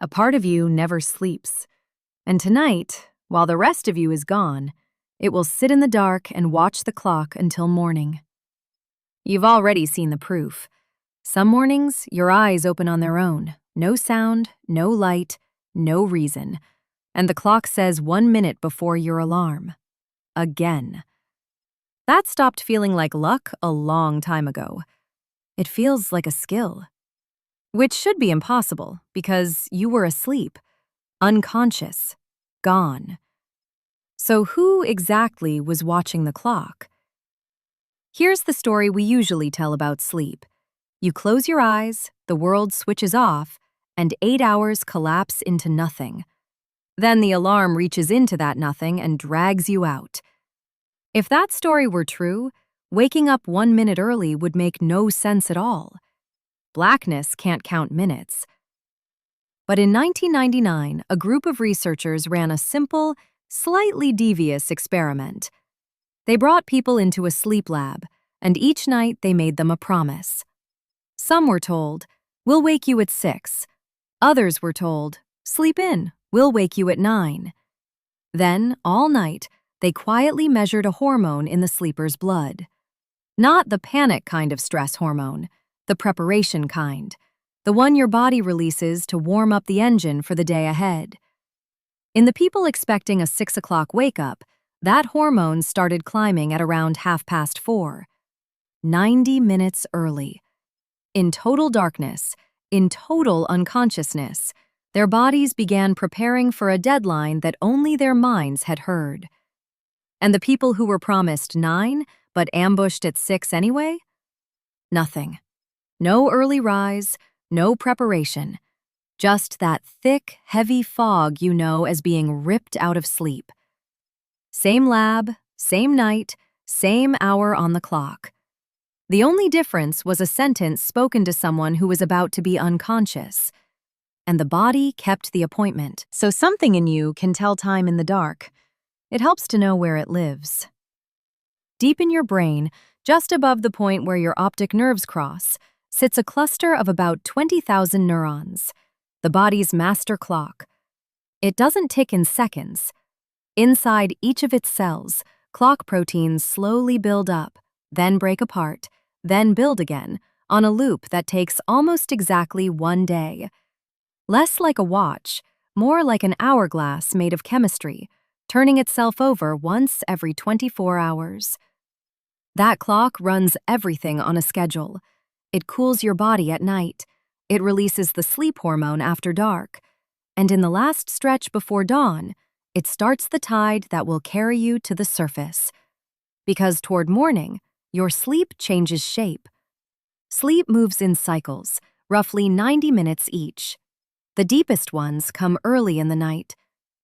A part of you never sleeps. And tonight, while the rest of you is gone, it will sit in the dark and watch the clock until morning. You've already seen the proof. Some mornings, your eyes open on their own. No sound, no light, no reason. And the clock says 1 minute before your alarm. Again. That stopped feeling like luck a long time ago. It feels like a skill. Which should be impossible, because you were asleep, unconscious, gone. So who exactly was watching the clock? Here's the story we usually tell about sleep. You close your eyes, the world switches off, and 8 hours collapse into nothing. Then the alarm reaches into that nothing and drags you out. If that story were true, waking up 1 minute early would make no sense at all. Blackness can't count minutes. But in 1999, a group of researchers ran a simple, slightly devious experiment. They brought people into a sleep lab, and each night they made them a promise. Some were told, "We'll wake you at 6. Others were told, "Sleep in, we'll wake you at 9. Then, all night, they quietly measured a hormone in the sleeper's blood. Not the panic kind of stress hormone, the preparation kind, the one your body releases to warm up the engine for the day ahead. In the people expecting a 6 o'clock wake-up, that hormone started climbing at around 4:30. 90 minutes early. In total darkness, in total unconsciousness, their bodies began preparing for a deadline that only their minds had heard. And the people who were promised 9 but ambushed at 6 anyway? Nothing. No early rise, no preparation. Just that thick, heavy fog you know as being ripped out of sleep. Same lab, same night, same hour on the clock. The only difference was a sentence spoken to someone who was about to be unconscious. And the body kept the appointment. So something in you can tell time in the dark. It helps to know where it lives. Deep in your brain, just above the point where your optic nerves cross, sits a cluster of about 20,000 neurons, the body's master clock. It doesn't tick in seconds. Inside each of its cells, clock proteins slowly build up, then break apart, then build again, on a loop that takes almost exactly 1 day. Less like a watch, more like an hourglass made of chemistry, turning itself over once every 24 hours. That clock runs everything on a schedule. It cools your body at night. It releases the sleep hormone after dark. And in the last stretch before dawn, it starts the tide that will carry you to the surface. Because toward morning, your sleep changes shape. Sleep moves in cycles, roughly 90 minutes each. The deepest ones come early in the night.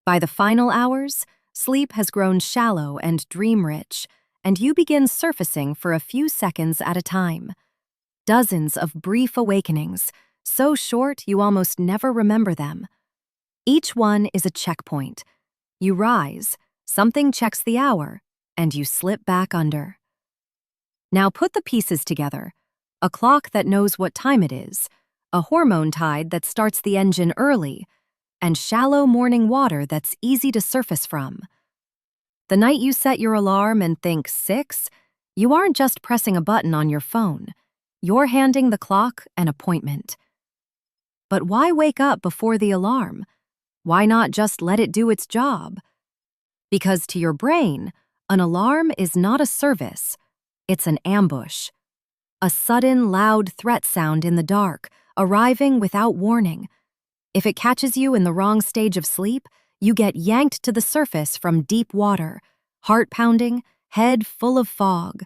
By the final hours, sleep has grown shallow and dream-rich, and you begin surfacing for a few seconds at a time. Dozens of brief awakenings, so short you almost never remember them. Each one is a checkpoint. You rise, something checks the hour, and you slip back under. Now put the pieces together. A clock that knows what time it is, a hormone tide that starts the engine early, and shallow morning water that's easy to surface from. The night you set your alarm and think 6, you aren't just pressing a button on your phone. You're handing the clock an appointment. But why wake up before the alarm? Why not just let it do its job? Because to your brain, an alarm is not a service. It's an ambush. A sudden, loud threat sound in the dark, arriving without warning. If it catches you in the wrong stage of sleep, you get yanked to the surface from deep water, heart pounding, head full of fog.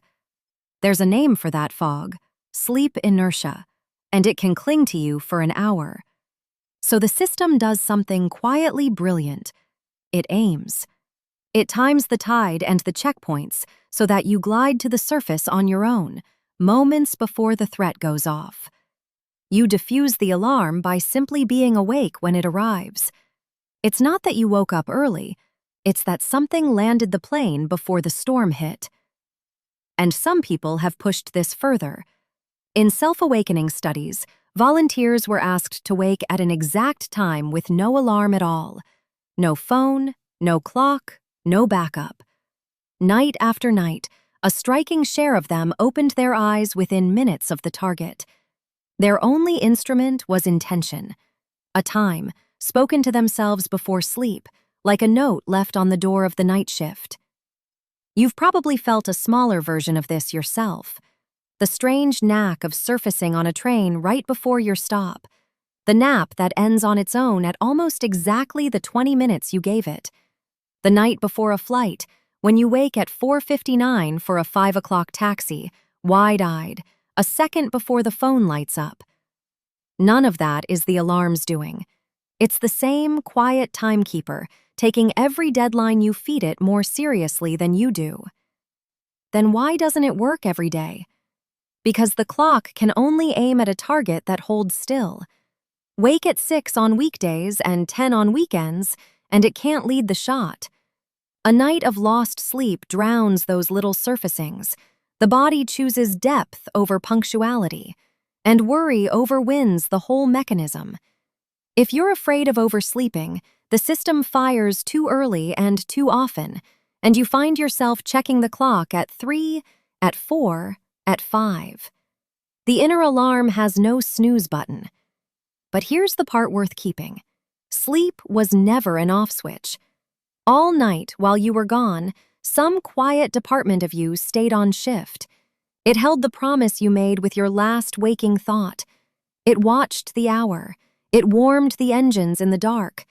There's a name for that fog, sleep inertia, and it can cling to you for an hour. So the system does something quietly brilliant. It aims. It times the tide and the checkpoints so that you glide to the surface on your own, moments before the threat goes off. You defuse the alarm by simply being awake when it arrives. It's not that you woke up early, it's that something landed the plane before the storm hit. And some people have pushed this further. In self-awakening studies, volunteers were asked to wake at an exact time with no alarm at all. No phone, no clock, no backup. Night after night, a striking share of them opened their eyes within minutes of the target. Their only instrument was intention, a time spoken to themselves before sleep, like a note left on the door of the night shift. You've probably felt a smaller version of this yourself. The strange knack of surfacing on a train right before your stop. The nap that ends on its own at almost exactly the 20 minutes you gave it. The night before a flight, when you wake at 4:59 for a 5 o'clock taxi, wide-eyed, a second before the phone lights up. None of that is the alarm's doing. It's the same quiet timekeeper, taking every deadline you feed it more seriously than you do. Then why doesn't it work every day? Because the clock can only aim at a target that holds still. Wake at 6 on weekdays and 10 on weekends, and it can't lead the shot. A night of lost sleep drowns those little surfacings. The body chooses depth over punctuality, and worry overwins the whole mechanism. If you're afraid of oversleeping, the system fires too early and too often, and you find yourself checking the clock at 3, at 4, at 5. The inner alarm has no snooze button. But here's the part worth keeping. Sleep was never an off switch. All night while you were gone, some quiet department of you stayed on shift. It held the promise you made with your last waking thought. It watched the hour. It warmed the engines in the dark.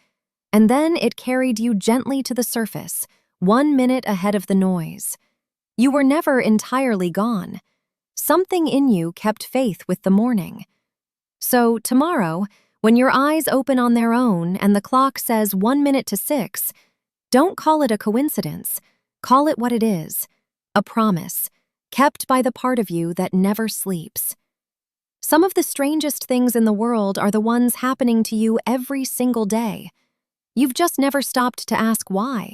And then it carried you gently to the surface, 1 minute ahead of the noise. You were never entirely gone. Something in you kept faith with the morning. So tomorrow, when your eyes open on their own and the clock says 1 minute to 6, don't call it a coincidence. Call it what it is, a promise, kept by the part of you that never sleeps. Some of the strangest things in the world are the ones happening to you every single day. You've just never stopped to ask why.